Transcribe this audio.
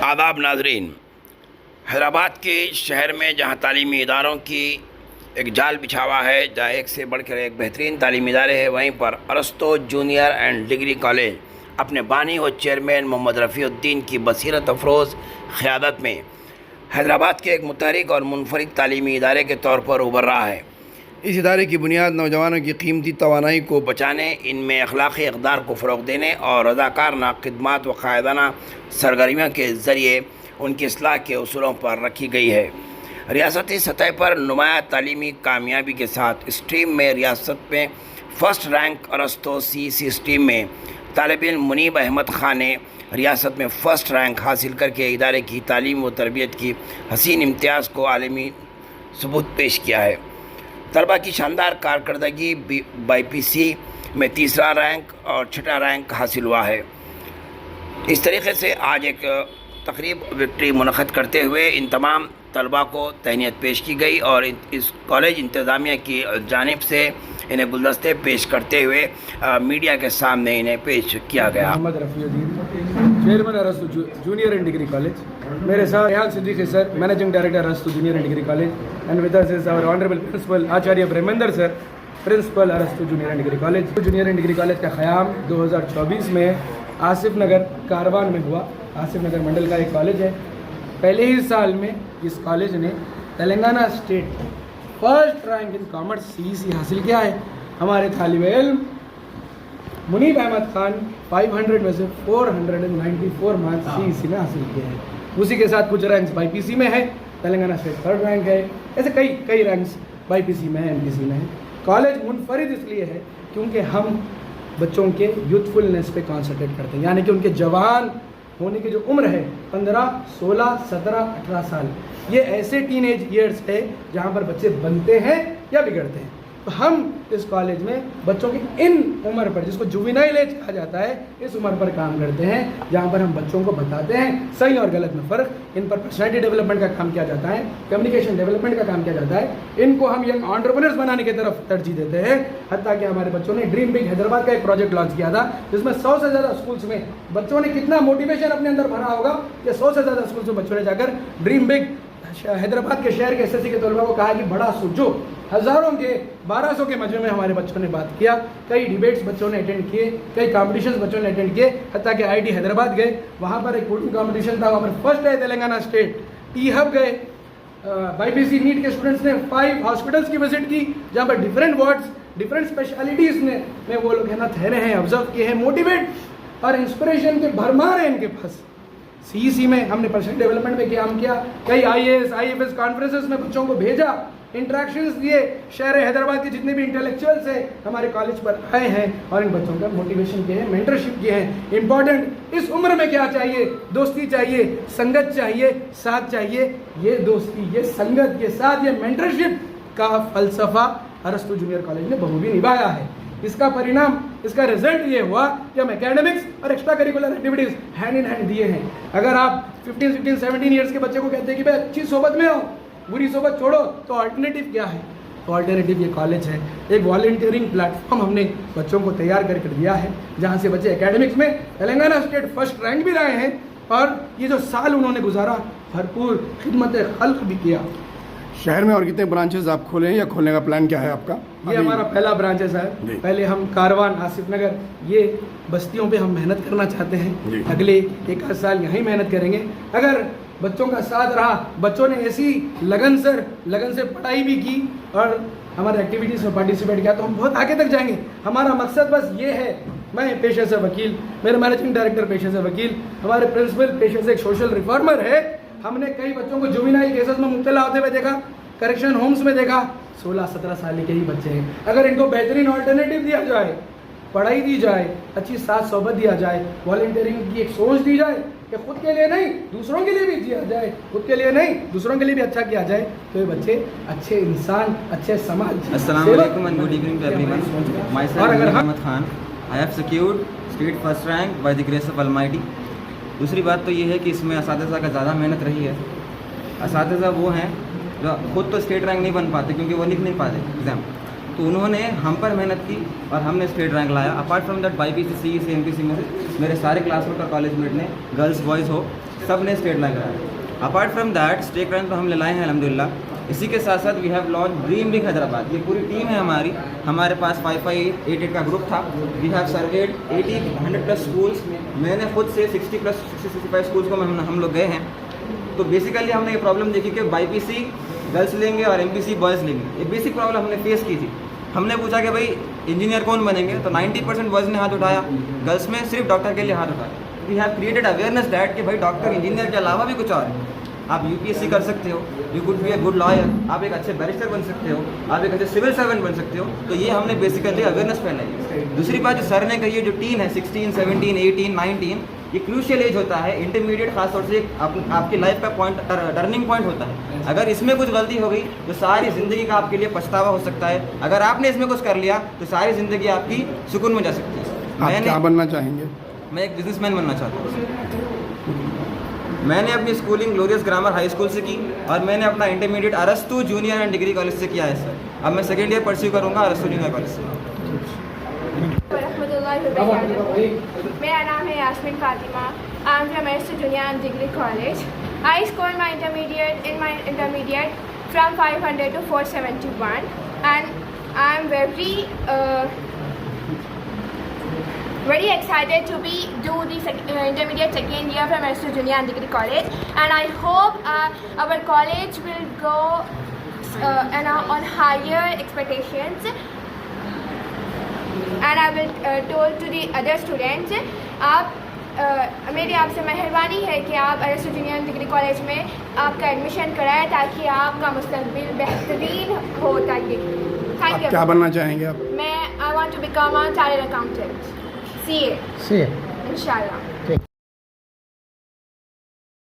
आदाब नाजरीन, हैदराबाद के शहर में जहाँ तालीमी इदारों की एक जाल बिछा हुआ है, जहाँ एक से बढ़कर एक बेहतरीन तालीमी इदारे हैं, वहीं पर अरस्तु जूनियर एंड डिग्री कॉलेज अपने बानी और चेयरमैन मोहम्मद रफ़ीउद्दीन की बसीरत अफरोज़ क़यादत में हैदराबाद के एक मुतहरिक और मुनफरिद तालीमी इदारे के तौर पर उभर रहा है। इस इदारे की बुनियाद नौजवानों की कीमती तवानाई को बचाने, इनमें अखलाक़ी इक़दार को फ़रोग़ देने और रज़ाकारना ख़िदमत व क़ायदाना सरगर्मियों के ज़रिए उनकी इस्लाह के उसूलों पर रखी गई है। रियासती सतह पर नुमाया तालीमी कामयाबी के साथ स्ट्रीम में रियासत में फ़र्स्ट रैंक अरस्तु CEC स्ट्रीम में तालिब इल्म मुनीब अहमद ख़ान ने रियासत में फ़र्स्ट रैंक हासिल करके इदारे की तालीम व तरबियत की हसीन इम्तियाज़ को आलमी सबूत पेश किया है। तलबा की शानदार कारकर्दगी BPC में तीसरा रैंक और छठा रैंक हासिल हुआ है। इस तरीके से आज एक तकरीब विक्ट्री मुनक़द करते हुए इन तमाम तलबा को तहनीत पेश की गई और इस कॉलेज इंतज़ामिया की जानिब से इन्हें गुलदस्ते पेश करते हुए मीडिया के सामने इन्हें पेश किया गया। Mohammed Rafiuddin, chairman Arastu junior and degree college. मेरे साथ Rehan Siddiqui sir, managing director Arastu junior and degree college, and with us is our honourable principal Acharya Brahmendra sir, principal Arastu junior and degree college. Junior and degree college का क़याम 2024 में आसिफ नगर कारवान में हुआ। आसिफ नगर मंडल का एक कॉलेज है। पहले ही साल में इस कॉलेज ने Telangana state first rank in commerce CEC हासिल किया है। हमारे तालिब इल्म मुनीब अहमद ख़ान 500 में से 494 मार्क्स CEC में हासिल किए हैं। उसी के साथ कुछ रैंक्स BPC में है, तेलंगाना स्टेट थर्ड रैंक है। ऐसे कई रैंक्स BPC में है, MPC में है। कॉलेज मुनफरिद इसलिए है क्योंकि हम बच्चों के यूथफुलनेस पे कॉन्सनट्रेट करते हैं, यानी कि उनके जवान होने की जो उम्र है 15, 16, 17, 18 साल, ये ऐसे टीनेज ईयर्स है जहाँ पर बच्चे बनते हैं या बिगड़ते हैं। तो हम इस कॉलेज में बच्चों की इन उम्र पर, जिसको जुवेनाइल एज कहा जाता है, इस उम्र पर काम करते हैं, जहाँ पर हम बच्चों को बताते हैं सही और गलत में फ़र्क। इन पर पर्सनैलिटी डेवलपमेंट का काम किया जाता है, कम्युनिकेशन डेवलपमेंट का काम किया जाता है। इनको हम यंग एंटरप्रेन्योर्स बनाने की तरफ तरजीह देते हैं। हत्ता कि हमारे बच्चों ने ड्रीम बिग हैदराबाद का एक प्रोजेक्ट लॉन्च किया था, जिसमें 100 से ज़्यादा स्कूल्स में बच्चों ने कितना मोटिवेशन अपने अंदर भरा होगा कि 100 से ज़्यादा स्कूल्स में बच्चों ने जाकर ड्रीम बिग हैदराबाद के शहर के SSC के तलबा को कहा कि बड़ा सोचो। हज़ारों के 1200 के मजमे में हमारे बच्चों ने बात किया। कई डिबेट्स बच्चों ने अटेंड किए, कई कॉम्पिटिशन्स बच्चों ने अटेंड किए। हत्ता कि IIT हैदराबाद गए, वहाँ पर एक कोडिंग कॉम्पिटिशन था, वहाँ पर फर्स्ट है तेलंगाना स्टेट। T-Hub गए, BPC नीट के स्टूडेंट्स ने 5 हॉस्पिटल्स की विजिट की, जहाँ पर डिफरेंट वार्ड्स, डिफरेंट स्पेशलिटीज़ में वो लोग है ना ठहरे हैं, ऑब्जर्व किए हैं। मोटिवेट और इंस्पिरेशन के भरमार है इनके पास। CEC में हमने पर्सनल डेवलपमेंट में काम किया, कई IAS IFS कॉन्फ्रेंसेस में बच्चों को भेजा, इंटरेक्शंस दिए। शहर हैदराबाद के जितने भी इंटेलेक्चुअल्स हैं हमारे कॉलेज पर आए हैं और इन बच्चों का मोटिवेशन किए हैं, मेंटरशिप किए हैं। इंपॉर्टेंट इस उम्र में क्या चाहिए? दोस्ती चाहिए, संगत चाहिए, साथ चाहिए। ये दोस्ती, ये संगत, ये साथ, ये मेंटरशिप का फलसफा अरस्तु जूनियर कॉलेज ने बखूबी निभाया है। इसका परिणाम, इसका रिजल्ट ये हुआ कि हम एकेडमिक्स और extra curricular activities hand in hand दिए हैं। अगर आप 15, 16, 17 ईयर्स के बच्चे को कहते हैं कि भाई अच्छी सोबत में हो, बुरी सोबत छोड़ो, तो अल्टरनेटिव क्या है? तो अल्टरनेटिव ये कॉलेज है। एक वॉलंटियरिंग प्लेटफॉर्म हमने बच्चों को तैयार करके दिया है, जहाँ से बच्चे एकेडमिक्स में तेलंगाना स्टेट फर्स्ट रैंक भी रहे हैं और ये जो साल उन्होंने गुजारा, भरपूर खिदमत खल्क भी किया। शहर में और कितने ब्रांचेस आप खोले हैं या खोलने का प्लान क्या है आपका? ये हमारा पहला ब्रांच है सर। पहले हम कारवान, आसिफ नगर, ये बस्तियों पे हम मेहनत करना चाहते हैं। अगले 1 साल यहीं मेहनत करेंगे। अगर बच्चों का साथ रहा, बच्चों ने ऐसी लगन से पढ़ाई भी की और हमारे एक्टिविटीज़ में पार्टिसिपेट किया, तो हम बहुत आगे तक जाएंगे। हमारा मकसद बस ये है। मैं पेशे से वकील, मेरे मैनेजिंग डायरेक्टर पेशे से वकील, हमारे प्रिंसिपल पेशे से एक सोशल रिफॉर्मर है। हमने कई बच्चों को जुवेनाइल केसेस में मुब्तला होते हुए देखा, करेक्शन होम्स में देखा। 16-17 साल के ही बच्चे हैं। अगर इनको बेहतरीन ऑल्टरनेटिव दिया जाए, पढ़ाई दी जाए, अच्छी साथ सोबत दिया जाए, वॉलंटियरिंग की एक सोच दी जाए कि खुद के लिए नहीं दूसरों के लिए भी दिया जाए, खुद के लिए नहीं दूसरों के लिए भी अच्छा किया जाए, तो ये बच्चे अच्छे इंसान, अच्छे समाज। अस्सलाम वालेकुम and good evening to everyone. Myself Munib Ahmed Khan, I have secured state first rank by the grace of almighty. दूसरी बात तो ये है कि इसमें असातिज़ा का ज़्यादा मेहनत रही है। असातिज़ा वो हैं जो खुद तो स्टेट रैंक नहीं बन पाते क्योंकि वो लिख नहीं पाते एग्ज़ाम, तो उन्होंने हम पर मेहनत की और हमने स्टेट रैंक लाया। Apart from that BPC CEC MPC में से मेरे सारे क्लासमेट और कॉलेजमेट ने, गर्ल्स बॉयज़ हो, सब ने स्टेट रैंक लाया। Apart from that state rank तो हमने लाए हैं अल्हम्दुलिल्लाह। इसी के साथ साथ we have launch dream league Hyderabad. ये पूरी टीम है हमारी, हमारे पास 5588 का ग्रुप था। We have served 100+ schools. मैंने खुद से 65 स्कूल्स को हम लोग गए हैं। तो बेसिकली हमने ये प्रॉब्लम देखी कि BPC गर्ल्स लेंगे और MPC बॉयज़ लेंगे। ये बेसिक प्रॉब्लम हमने फेस की थी। हमने पूछा कि भाई इंजीनियर कौन बनेंगे, तो 90% बॉयज़ ने हाथ उठाया, गर्ल्स में सिर्फ डॉक्टर के लिए हाथ उठाया। We have created awareness that कि भाई डॉक्टर इंजीनियर के अलावा भी कुछ और है। आप UPSC कर सकते हो, you could be a good lawyer, आप एक अच्छे बैरिस्टर बन सकते हो, आप एक अच्छे सिविल सर्वेंट बन सकते हो। तो ये हमने बेसिकली अवेयरनेस फैलाई। दूसरी बात जो सर ने कही है, जो टीन है 16, 17, 18, 19, ये क्रूशियल एज होता है। इंटरमीडिएट खासतौर से आपकी लाइफ का पॉइंट, टर्निंग पॉइंट होता है। अगर इसमें कुछ गलती हो गई तो सारी ज़िंदगी का आपके लिए पछतावा हो सकता है। अगर आपने इसमें कुछ कर लिया तो सारी ज़िंदगी आपकी सुकून में जा सकती है। आप क्या बनना चाहेंगे? मैं एक बिजनेसमैन बनना चाहता हूँ। मैंने अपनी schooling glorious grammar high school से की और मैंने अपना इंटरमीडिएट अरस्तु जूनियर एंड डिग्री कॉलेज से किया है सर। अब मैं सेकेंड ईयर परस्यू करूँगा अरस्तु जूनियर कॉलेज से। मेरा नाम है Yasmeen Fatima. I am from Arastu junior and degree college. I score my intermediate from 500 to 471 and I am very excited to do the intermediate second year from Arstu Junior and Degree College, and I hope our college will go on higher expectations. And I will told to the other students, आप मेरी आपसे मेहरबानी है कि आप अरस्तु junior and degree college में आपका एडमिशन कराएं ताकि आपका मुस्तकबिल बेहतरीन हो। ताकि थैंक यू। क्या बनना चाहेंगे आप? मैं I want to become a chartered accountant, CA CA इंशाल्लाह।